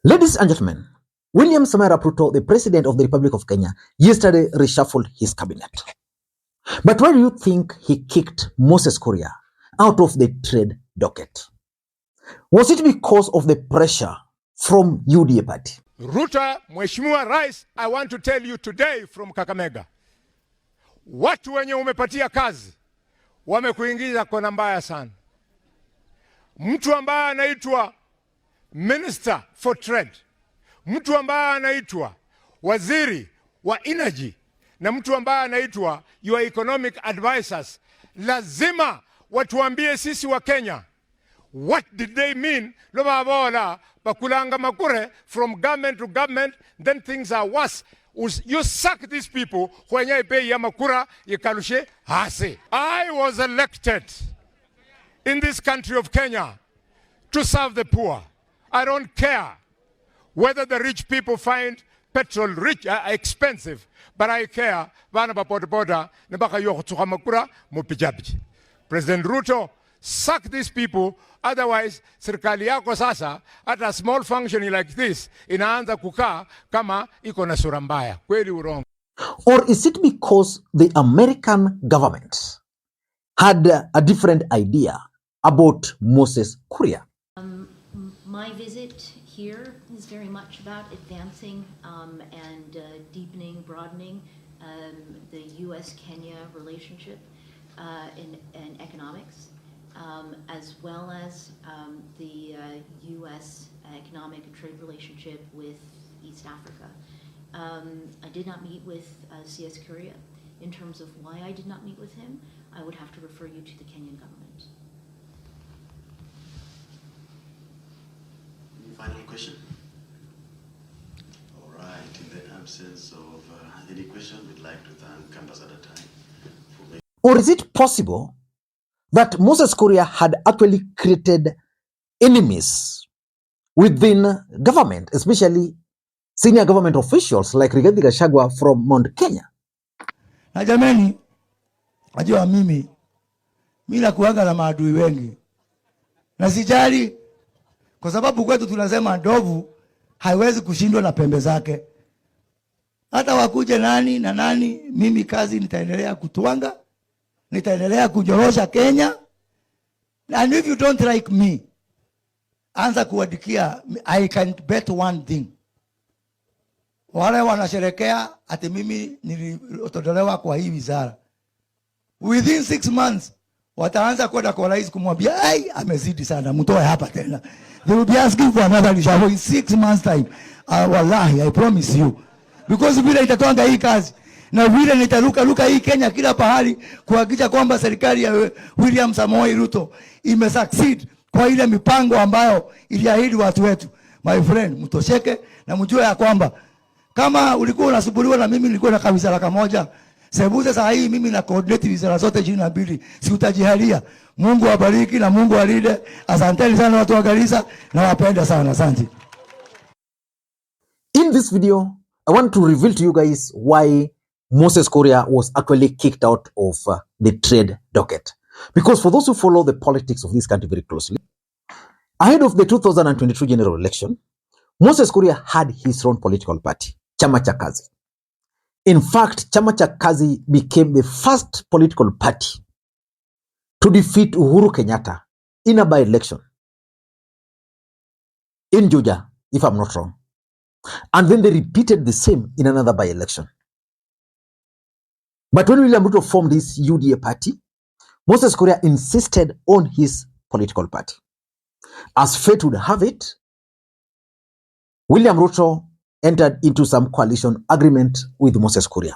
Ladies and gentlemen, William Ruto, the President of the Republic of Kenya, yesterday reshuffled his cabinet. But why do you think he kicked Moses Kuria out of the trade docket? Was it because of the pressure from UDA party? Ruto, Mheshimiwa Rais, I want to tell you today from Kakamega, watu wenye umepatia kazi wamekuingiza kona mbaya sana. Mtu ambaye anaitwa Minister for Trade, mtu ambaye anaitwa Waziri wa Energy, na mtu ambaye anaitwa your economic advisors, lazima watuambie sisi wa Kenya, what did they mean? Lobabola bakulanga makure from government to government, then things are worse. You suck these people when you pay yamakura yikalushe hase. I was elected in this country of Kenya to serve the poor. I don't care whether the rich people find petrol expensive, but I care. President Ruto, suck these people, otherwise serikali yako sasa at a small functioning like this inaanza kukaa kama iko na sura mbaya. Kweli urongo. Or is it because the American government had a different idea about Moses Kuria? My visit here is very much about advancing and deepening, broadening the U.S.-Kenya relationship in economics, as well as the U.S. economic and trade relationship with East Africa. I did not meet with C.S. Kuria. In terms of why I did not meet with him, I would have to refer you to the Kenyan government. Final question? All right, in the absence of any question, we'd like to thank Ambassador Time. Or is it possible that Moses Kuria had actually created enemies within government, especially senior government officials like Rigathi Gachagua from Mount Kenya? Na jameni, najua mimi nakuaga na maadui wengi. Na sijali kwa sababu kwetu tunasema ndovu haiwezi kushindwa na pembe zake. Hata wakuje nani na nani, mimi kazi nitaendelea kutuanga, nitaendelea kujorosha Kenya. And if you don't like me, anza kuadikia, I can bet one thing. Wale wanasherekea ati mimi nilitolewa kwa hii wizara, within 6 months wataanza kwenda kwa rais kumwambia ai amezidi sana, mtoe hapa tena. They will be asking for another reshuffle in 6 months time. Wallahi, I promise you. Because vile itatoanga hii kazi na vile nitaruka hii Kenya kila pahali kuhakikisha kwamba serikali ya William Samoei Ruto imesucceed kwa ile mipango ambayo iliahidi watu wetu. My friend, mtosheke na mjue ya kwamba kama ulikuwa unasuburiwa na mimi nilikuwa na kawizara kamoja, sebuze saa hii mimi na coordinate wizara zote 22, si utajihalia. Mungu awabariki na Mungu alinde. Asanteni sana watu wa Garissa, na wapenda sana. Asante. In this video, I want to reveal to you guys why Moses Kuria was actually kicked out of the trade docket. Because for those who follow the politics of this country very closely, ahead of the 2022 general election, Moses Kuria had his own political party, Chama cha Kazi. In fact, Chama cha Kazi became the first political party to defeat Uhuru Kenyatta in a by-election in Juja, if I'm not wrong. And then they repeated the same in another by-election. But when William Ruto formed his UDA party, Moses Kuria insisted on his political party. As fate would have it, William Ruto entered into some coalition agreement with Moses Kuria.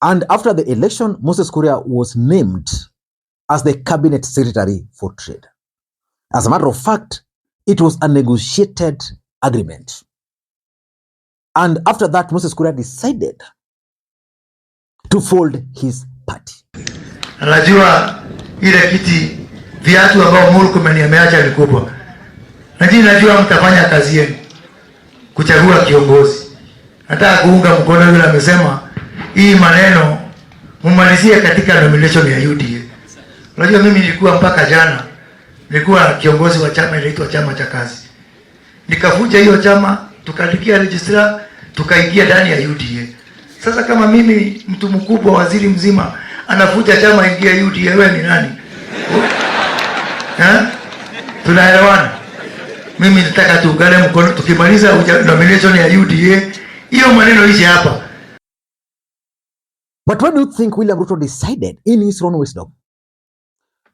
And after the election, Moses Kuria was named as the cabinet secretary for trade. As a matter of fact, it was a negotiated agreement. And after that, Moses Kuria decided to fold his party. Najua ile kiti viatu ambao Murkomen ameacha ni kubwa. Najua mtafanya kazi yenu kuchagua kiongozi. Nataka kuunga mkono yule amesema hii maneno mumalizie katika nomination ya UDA. Unajua mimi nilikuwa mpaka jana nilikuwa kiongozi wa chama inaitwa Chama cha Kazi. nikavuja hiyo chama, tukalikia registrar, tukaingia ndani ya UDA. Sasa kama mimi mtu mkubwa, waziri mzima, anavuja chama ingia UDA, wewe ni nani? Tunaelewana? Mimi nataka tuungane mkono, tukimaliza nomination ya UDA, hiyo maneno ishe hapa. But when do you think William Ruto decided in his own wisdom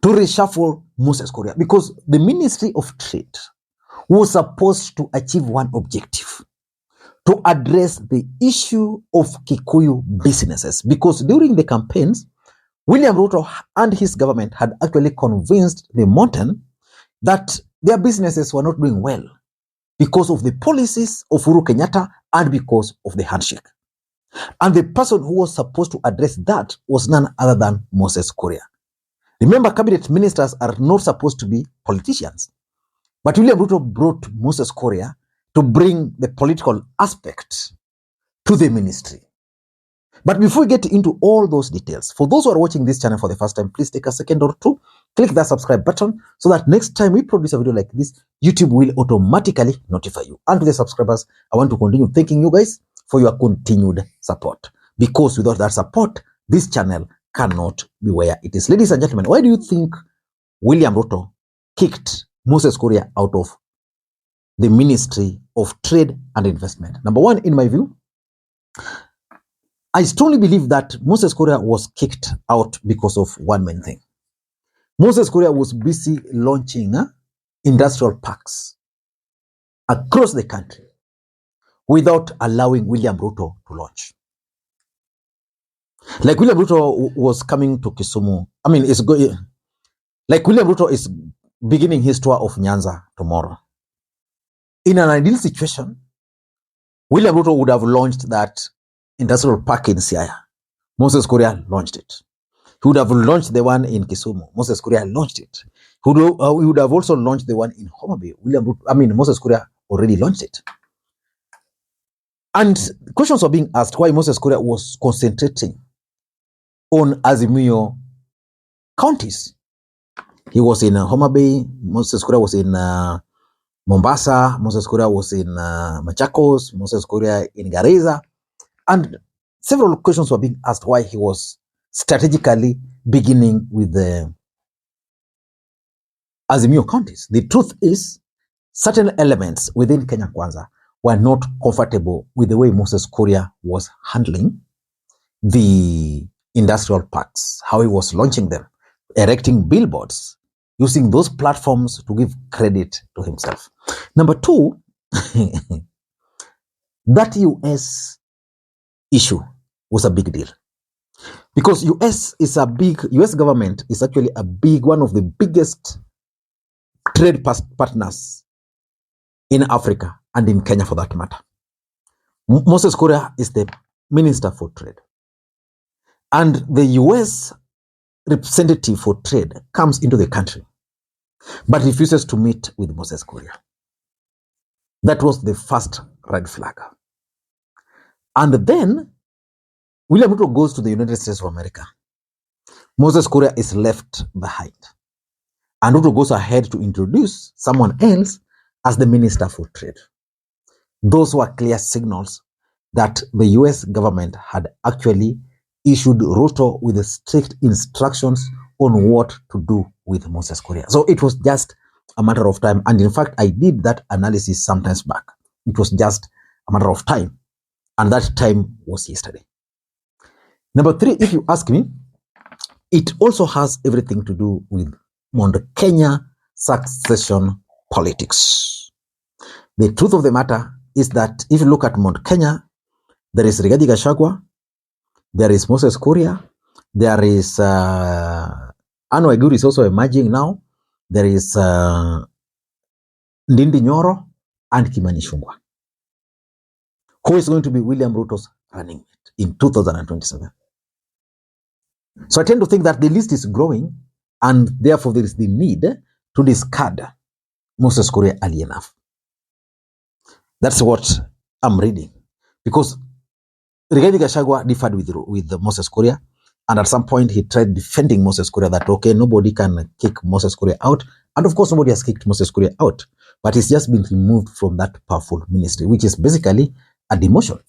to reshuffle Moses Kuria? Because the Ministry of Trade was supposed to achieve one objective, to address the issue of Kikuyu businesses. Because during the campaigns, William Ruto and his government had actually convinced the mountain that their businesses were not doing well because of the policies of Uhuru Kenyatta and because of the handshake. And the person who was supposed to address that was none other than Moses Kuria. Remember, cabinet ministers are not supposed to be politicians. But William Ruto brought Moses Kuria to bring the political aspect to the ministry. But before we get into all those details, for those who are watching this channel for the first time, please take a second or two, click that subscribe button so that next time we produce a video like this, YouTube will automatically notify you. And to the subscribers, I want to continue thanking you guys for your continued support. Because without that support, this channel cannot be where it is. Ladies and gentlemen, why do you think William Ruto kicked Moses Kuria out of the Ministry of Trade and Investment? Number one, in my view, I strongly believe that Moses Kuria was kicked out because of one main thing. Moses Kuria was busy launching industrial parks across the country without allowing William Ruto to launch. Like William Ruto was coming to Kisumu. Like William Ruto is beginning his tour of Nyanza tomorrow. In an ideal situation, William Ruto would have launched that industrial park in Siaya. Moses Kuria launched it. He would have launched the one in Kisumu. Moses Kuria launched it. He would have also launched the one in Homa Bay. Moses Kuria already launched it. And questions were being asked why Moses Kuria was concentrating on Azimio counties. He was in Homa Bay. Moses Kuria was in Mombasa. Moses Kuria was in Machakos. Moses Kuria in Garissa. And several questions were being asked why he was strategically beginning with the Azimio counties. The truth is, certain elements within Kenya Kwanza were not comfortable with the way Moses Kuria was handling the industrial parks, how he was launching them, erecting billboards, using those platforms to give credit to himself. Number two, that US issue was a big deal. Because US government is actually one of the biggest trade partners in Africa and in Kenya for that matter. Moses Kuria is the Minister for Trade. And the US representative for trade comes into the country, but refuses to meet with Moses Kuria. That was the first red flag. And then William Ruto goes to the United States of America. Moses Kuria is left behind. And Ruto goes ahead to introduce someone else as the Minister for Trade. Those were clear signals that the US government had actually issued Ruto with strict instructions on what to do with Moses Kuria. So it was just a matter of time. And in fact, I did that analysis sometimes back. It was just a matter of time. And that time was yesterday. Number three, if you ask me, it also has everything to do with Mount Kenya succession politics. The truth of the matter is that if you look at Mount Kenya, there is Rigathi Gachagua, there is Moses Kuria, there is Anne Waiguru is also emerging now, there is Ndindi Nyoro, and Kimani Ichung'wah, who is going to be William Ruto's running mate in 2027. So I tend to think that the list is growing, and therefore there is the need to discard Moses Kuria early enough. That's what I'm reading. Because Rigathi Gachagua differed with Moses Kuria, and at some point he tried defending Moses Kuria that, okay, nobody can kick Moses Kuria out. And of course, nobody has kicked Moses Kuria out. but he's just been removed from that powerful ministry, which is basically a demotion.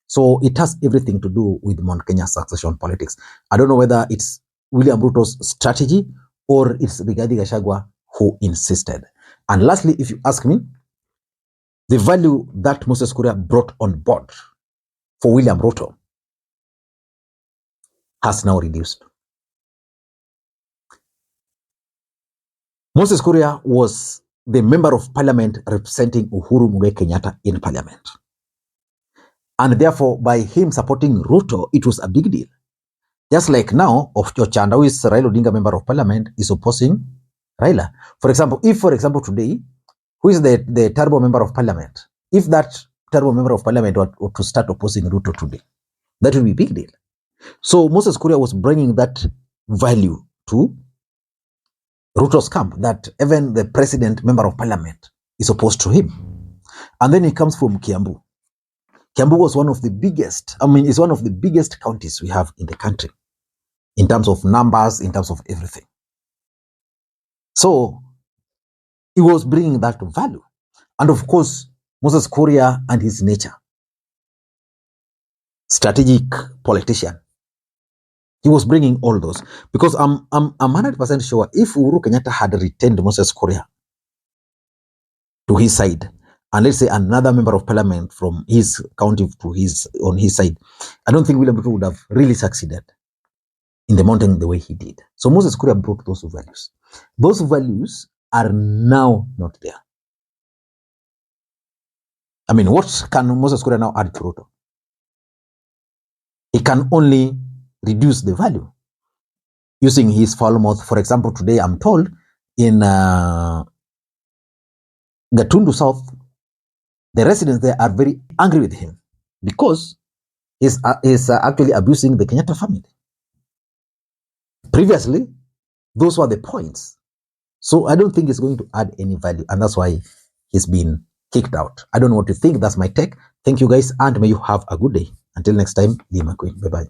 So it has everything to do with Mount Kenya succession politics. I don't know whether it's William Ruto's strategy or it's Rigathi Gachagua who insisted. And lastly, if you ask me, the value that Moses Kuria brought on board for William Ruto has now reduced. Moses Kuria was the member of parliament representing Uhuru Kenyatta in parliament. And therefore, by him supporting Ruto, it was a big deal. Just like now, of Chanda, who is Raila Odinga member of parliament, is opposing Raila. For example, today, who is the terrible member of parliament, if that terrible member of parliament were to start opposing Ruto today, that would be a big deal. So Moses Kuria was bringing that value to Ruto's camp, that even the president member of parliament is opposed to him. And then he comes from Kiambu. Kiambu was one of the biggest, it's one of the biggest counties we have in the country in terms of numbers, in terms of everything. So he was bringing that value. And of course, Moses Kuria and his nature, strategic politician, he was bringing all those. Because I'm 100% sure if Uhuru Kenyatta had retained Moses Kuria to his side, and let's say another member of parliament from his county on his side, I don't think William Ruto would have really succeeded in the mountain the way he did. So Moses Kuria brought those values. Those values are now not there. What can Moses Kuria now add to Ruto? He can only reduce the value using his foul mouth. For example, today I'm told in Gatundu South, the residents there are very angry with him because he's actually abusing the Kenyatta family. Previously, those were the points. So I don't think it's going to add any value, and that's why he's been kicked out. I don't know what you think. That's my take. Thank you guys, and may you have a good day. Until next time, Makwiny. Bye-bye.